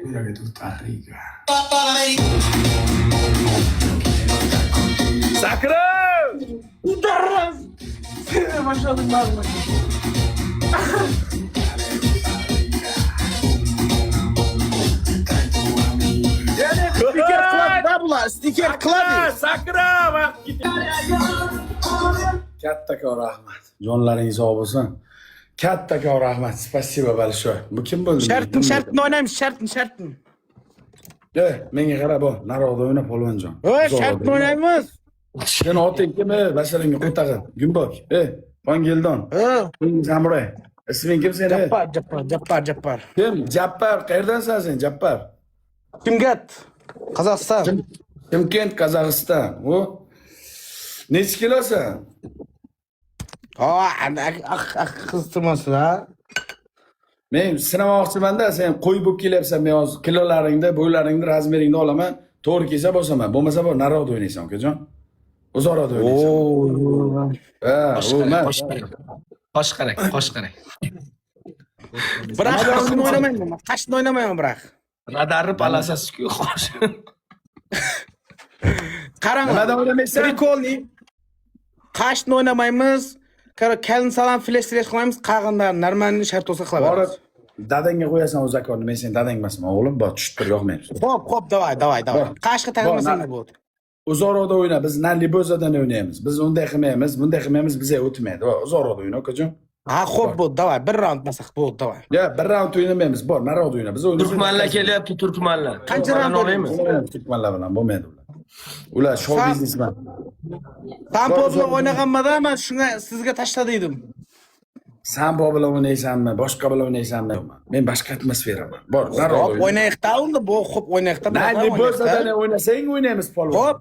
Una que tú estás rica. Sakra! Udarras! Seni başladım ben. Yani sticker club da bula, sticker club. Sakra! Vaqt Kattakon rahmat. Jonlaringiz sog' bo'lsin. Kattakon rahmat. Spasibo большое. Bu kim bo'ldi? Şartın oynaymış, şartın. Menga qara bu. Naroqda o'yna polvonjon. Şartın oynaymış. Sen oting kim? Masalanga qo'tag'in. Gumbok. Pangeldon. Samuray. Isming kim seni? Jappar. Kim? Jappar. Qayerdansan sen, Jappar? Kimgat? Qozog'iston. Chimkent, Qozog'iston. U necha kilosan? Kızdırmasın ha. Men sinamoqchiman-da, sen qo'y bo'lib kelyapsan, men hozir kilolaringni, bo'ylaringni, razmeringni olaman, to'g'ri kelsa bosaman. Bo'lmasa bu naroqda o'ynaysan, ukajon. Uzoqda o'ynaysan. Qosh qarang. Bırak kaşını oynamayın. Kaşını oynamayın bırak. Radarni palasasiz-ku, qosh. Qarang. Nimadan o'ynamaysan? Prikolni. Kaşını oynamaymiz. Kelin salam flash qilmaymiz. Qag'indan normalni shart olsa Borib, qilamiz. dadangga qo'yasan o'z akonni. Men sen dadang emasman, o'g'lim. Bor, tushib tur, yo'qmayapti. Hop, davay. Qashqa tag'masang bo'ldi. Uzoqda o'yna. Biz Nalibozadan o'ynaymiz. Biz unday qilmaymiz, bunday qilmaymiz, bizga o'tmaydi. Uzoqda o'yna, ukajon. Ha, xo'p bo'ldi, davay. Bir round masak bo'ldi, davay. Ya, bir round o'ynamaymiz. Bor, naroqda o'yna. Biz o'ynaymiz. Turkmanlar kelyapti, turkmanlar. Qancha round o'ynaymiz? Turkmanlar bilan bo'lmaydi ular. Ular show biznesman. Sampo bilan o'ynaganmada men shunga sizga tashladim. Sambo bilan o'ynaysanmi, boshqa bilan o'ynaysanmi? Men boshqa atmosferaman. Bor, naroqda Hop, o'ynayqda unda bu xo'p o'ynayqda. Nalibozadan o'ynasang o'ynaymiz polvon. Hop.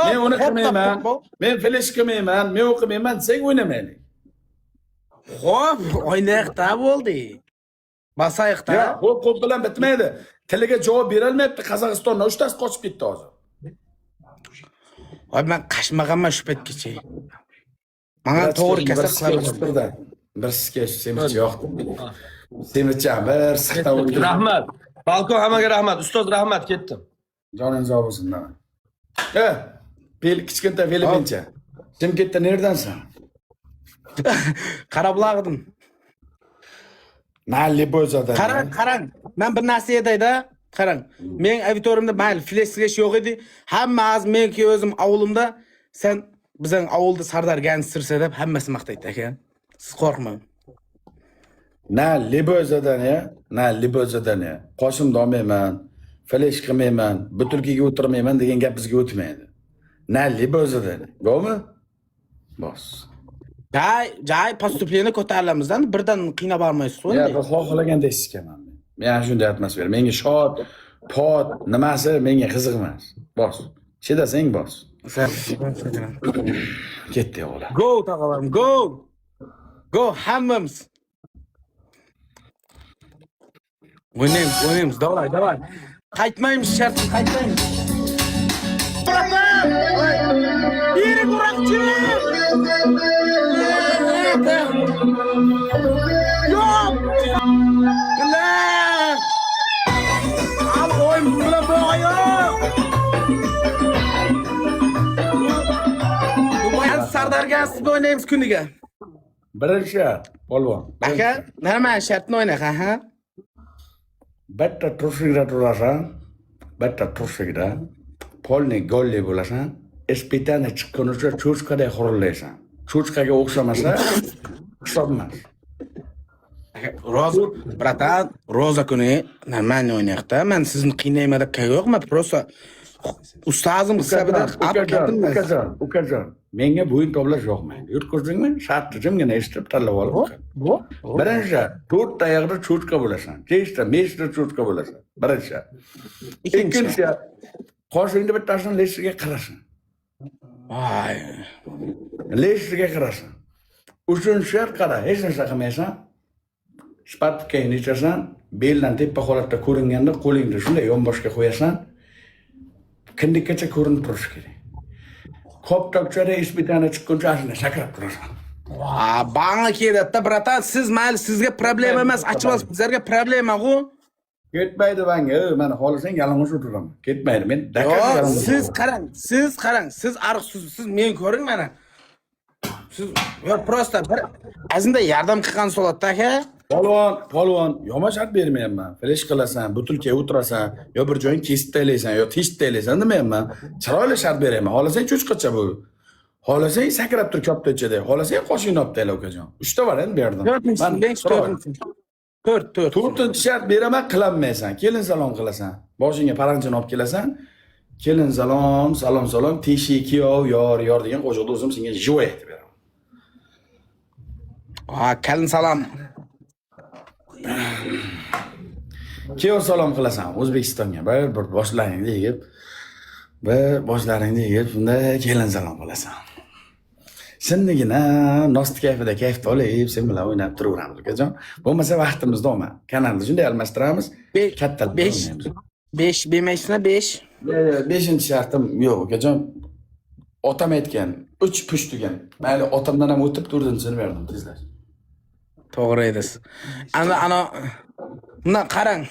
Men uni qilmayman. Men flash qilmayman, men o'qimayman, sen o'ynamaylik. Hop, o'ynayqda bo'ldi. Basayqda. Ya, xo'p bilan bitmaydi. Tiliga javob berolmayapti. Qozog'istondan 3 tasi qochib ketdi hozir. Voy, men qashmag'anman shu paytgacha. Menga to'g'ri kasal qiladi. Bir skesh semirchi yo'qdi. Semirchi bir siqta o'tdi. Rahmat. Balkon hammaga rahmat. Ustoz rahmat, ketdim. Joningiz sog' bo'lsin. Bel kichkinta velibincha. Chimkentda nerdansan? Qarabulog'idan. Nalibozadan. Qarang. Men bir narsa aytayda. Qarang. Men auditorimda mayli flash yo'q edi. Hamma az menki o'zim avulimda sen bizning avulda Sardar gangster deb hammasi maqtaydi ekan. Siz qo'rqmang. Nalibozadan ya. Qoshimda olmayman, flash qilmayman, butulkaga o'tirmayman degan gap bizga o'tmaydi. Nalibozadan. Bo'mi? Bos. Jay postupleniyani ko'tarilamizdan birdan qiynab olmaysiz Ya, bir xohlaganda eshitganman men. Men shunday atmosfera. Menga shod, pot, nimasi menga qiziq emas. Bos. Chidasang bos. Ketdi o'g'lim. Go taqalam, go hammamiz. O'ynaymiz, davay. Qaytmaymiz, shart qaytmaymiz. Yeri qo'raqchi. Yo'q. Bilan. Al o'yin bilan bo'yoq. Bu Sardarga siz o'ynaymiz kuniga. Birinchi polvon. Aka, nima shartni o'ynaqa, ha? Bitta turshikda turasan, bitta turshikda polni golli bo'lasan, ispitani chiqqunicha cho'chqaday xurillaysan. Cho'chqaga o'xshamasa hisob emas. Bratan, Roza kuni normalniy o'ynayapti. Men sizni qiynayman deb yo'qman, просто ustozim hisobida ukajon. Menga bo'yin toblash yo'qmaydi. Yurtqizingmi? Shartni jimgina eshitib tanlab olib. Birinchi, 4 oyoqda cho'chqa bo'lasan. Teshda, meshda cho'chqa bo'lasan. Birinchi. Ikkinchi, qoshingni bittasini leshiga qarasan. Voy. Leshiga qarasan. Uchinchi, qara, hech narsa qilmaysan. Shpatkangni ichasan, beldan tepa holatda ko'ringanda qo'lingni shunday yonboshga qo'yasan. Kindikkacha ko'rinib turishi kerak. Koptokchada ispitani chiqquncha ashuna sakrab turasan. Bana keladi, bratan, siz mayli sizga problema emas, achmas bizlarga problema-ku. Ketmaydi banga. Meni xohlasang yalang'och o'tiraman. Ketmaydi. Men dakar Yo, yalang'och. siz qarang, siz ariqsiz men ko'ring mana. Siz yo prosta bir azinda yordam qilgan so'latda aka. Polvon, yomon shart bermayapman. Flash qilasan, butulkaga o'tirasan, yo bir joyini kesib taylaysan, yo teshib taylaysan demayapman. Chiroyli shart beraman. Xohlasang cho'chqacha bu. Xohlasang sakrab tur kopta ichida. Xohlasang qoshingni olib tayla ukajon. 3 ta variant berdim. To'rtinchi shart beraman, qilolmaysan. Kelin salom qilasan. Boshingga paranjini olib kelasan. Kelin salom, teshik, kiyov, yor degan qo'shiqni o'zim senga joy aytib beraman. Kelin salom. Kiyov salom qilasan O'zbekistonga. Bir boshlaringni yigib, shunda kelin salom qilasan. Sendagina nost kayfida kayfda olib, sen bilan o'ynab turaveramiz ukajon. Bo'lmasa vaqtimizni olma. Kanalni shunday almashtiramiz. Katta 5 bermaysizmi 5? 5-chi shartim yo'q ukajon. Otam aytgan 3 push degan. Mayli otamdan ham o'tib 4-chisini berdim tezlash. To'g'ri edasiz. Ana bundan qarang.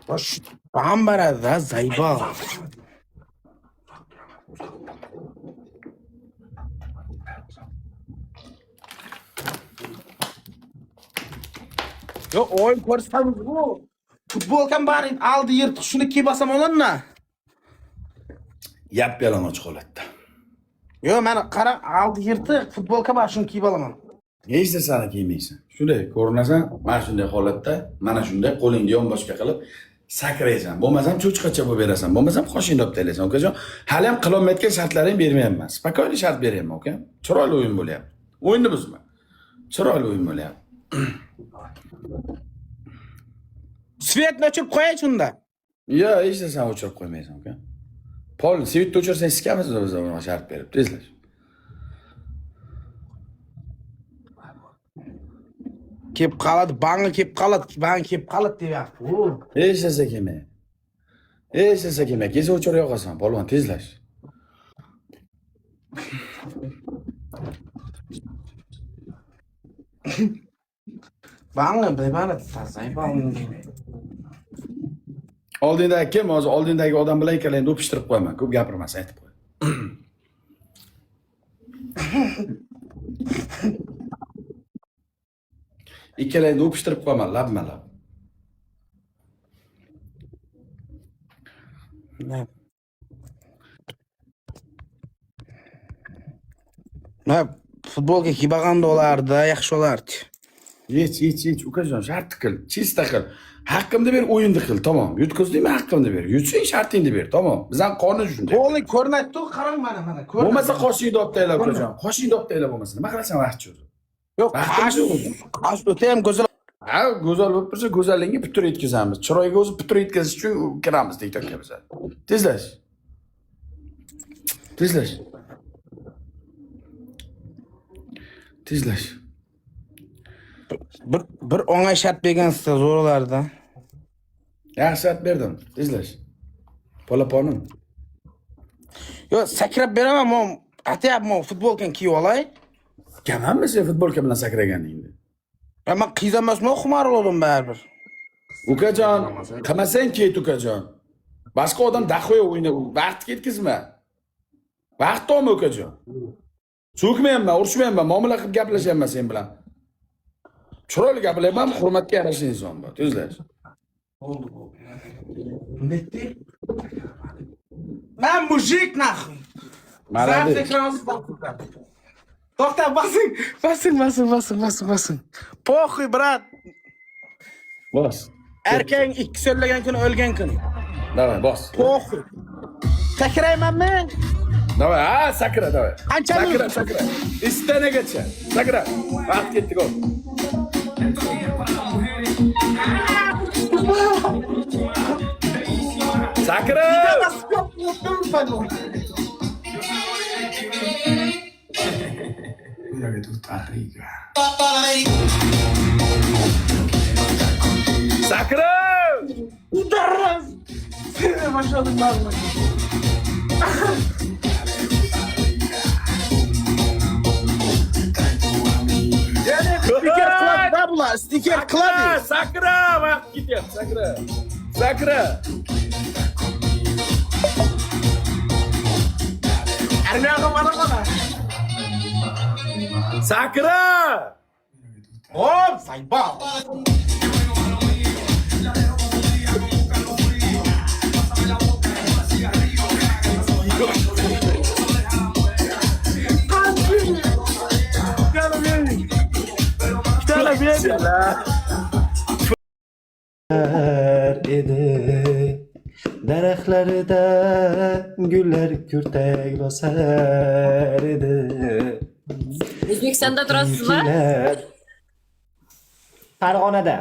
Bosh bambarada zaybal. Yo oyun ko'rsatamiz bu. Futbolkam bari aldı yırtık şunu kiyib olsam oladimi? Yap yalang'och holatda. Yo mana qarang aldı yırtık futbolka bor shuni kiyib olaman. Hech narsani kiymaysan. Shunday ko'rinasan, mana shunday holatda, mana shunday qo'lingni yonboshga qilib sakraysan. Bo'lmasam cho'chqacha bo'lib berasan. Bo'lmasam qoshingni olib taylaysan, ukajon. Hali ham qilolmayotgan shartlaring bermayapman. Spokойный shart beryapman, uka. Chiroyli o'yin bo'lyapti. O'yinni buzma. Chiroyli o'yin bo'lyapti. Svetni o'chirib qo'yay shunda. Yo, hech narsani o'chirib qo'ymaysan, uka. Pol, svetni o'chirsang sikamiz biz uni shart berib, tezlash. Kep qoladi, bangi kep qoladi deyapti. Hech narsa kelmay. Kesa o'chirib yoqasan, polvon, tezlash. Bangi bilmadi, zaybal. Oldingdagi kim? Hozir oldingdagi odam bilan ikkalangni o'pishtirib qo'yaman. Ko'p gapirmas, aytib qo'y. Ikkalangni o'pishtirib qo'yaman, labma-lab. Ma futbolga kiyib olardi, yaxshi olardi. Hech, ukajon, shart qil, chista qil. Haqqimni ber, o'yinni qil, tamom. Yutqizdingmi, haqqimni ber. Yutsang shartingni ber, tamom. Bizning qonun shunday. Qo'ling ko'rinadi, qarang mana. Bo'lmasa qoshingni olib tayla, ukajon. Qoshingni olib tayla bo'lmasa. Nima qilasan vaqt o'zi? Yo'q, qash o'ta ham go'zal. Ha, go'zal bo'lib tursa, go'zallikka putur yetkazamiz. Chiroyga o'zi putur yetkazish uchun kiramiz TikTokka biz. Tezlash. Bir o'ngay shart bergansiz zo'r olardi. Yaxshi shart berdim. Tezlash. Polaponim. Yo, sakrab beraman, men aytayapman, futbolkani kiyib olay. Kamanmi sen futbolka bilan sakraganingni? Men qizamasman, xumor bo'ldim baribir. Ukajon, qilmasang ket ukajon. Boshqa odam dahoya o'yna, vaqt ketkizma. Vaqt olma ukajon. So'kmayapman, urushmayapman, muomala qilib gaplashyapman sen bilan. Chiroyli gaplayapman, hurmatga yarasha inson bor. Tezlash. Netti? Men mujik naxi. Malades. To'xta, basing. Poxuy, brat. Bos. Erkak 2 so'llagan kuni o'lgan kuni. Davay, bos. Poxuy. Sakraymanmi? Davay, sakra, davay. Qanchalik? Sakra. Istanagacha. Sakra. Vaqt ketdi, go. Sakra! Mira que tú estás rica. Sakra! Udarras! Seni başladım ben. Yani spiker club da bular. stiker qiladi. Sakra, vaqt ketyapti, sakra. Sakra. Armiyaga mana. Sakra. Hop, sayba. edi daraxtlarida gullar kurtak bosar edi. O'zbekistonda turasizmi? Gullar Farg'onada.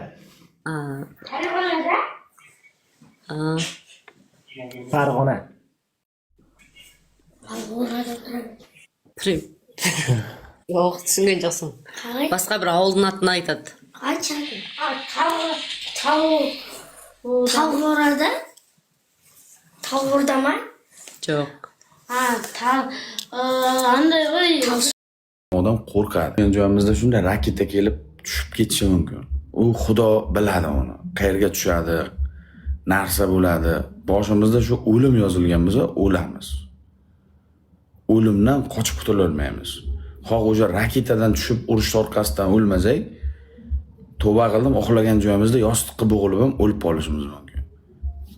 Farg'ona. Prim. Yo'q, tushungan joqsin. Boshqa bir ovulning atini aytadi. Qancha? Tavg'orada? Tavg'ordami? Yo'q. Anday qo'y. Odam qo'rqadi. Men joyimizda shunday raketa kelib tushib ketishi mumkin. U Xudo biladi uni. Qayerga tushadi, narsa bo'ladi. Boshimizda shu o'lim yozilgan bo'lsa, o'lamiz. O'limdan qochib qutula olmaymiz. Xo'q, o'sha raketadan tushib urush orqasidan o'lmasak, tavba qildim, uxlagan joyimizda yostiqqa bo'g'ilib ham o'lib qolishimiz mumkin.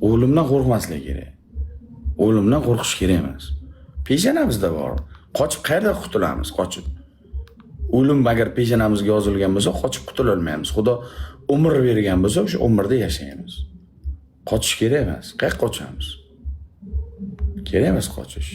O'limdan qo'rqmaslik kerak. O'limdan qo'rqish kerak emas. Peshanamizda bor. Qochib qayerda qutulamiz? Qochib. O'lim agar peshanamizga yozilgan bo'lsa, qochib qutula olmaymiz. Xudo umr bergan bo'lsa, o'sha umrda yashaymiz. Qochish kerak emas. Qayerga qochamiz? Kerak emas qochish.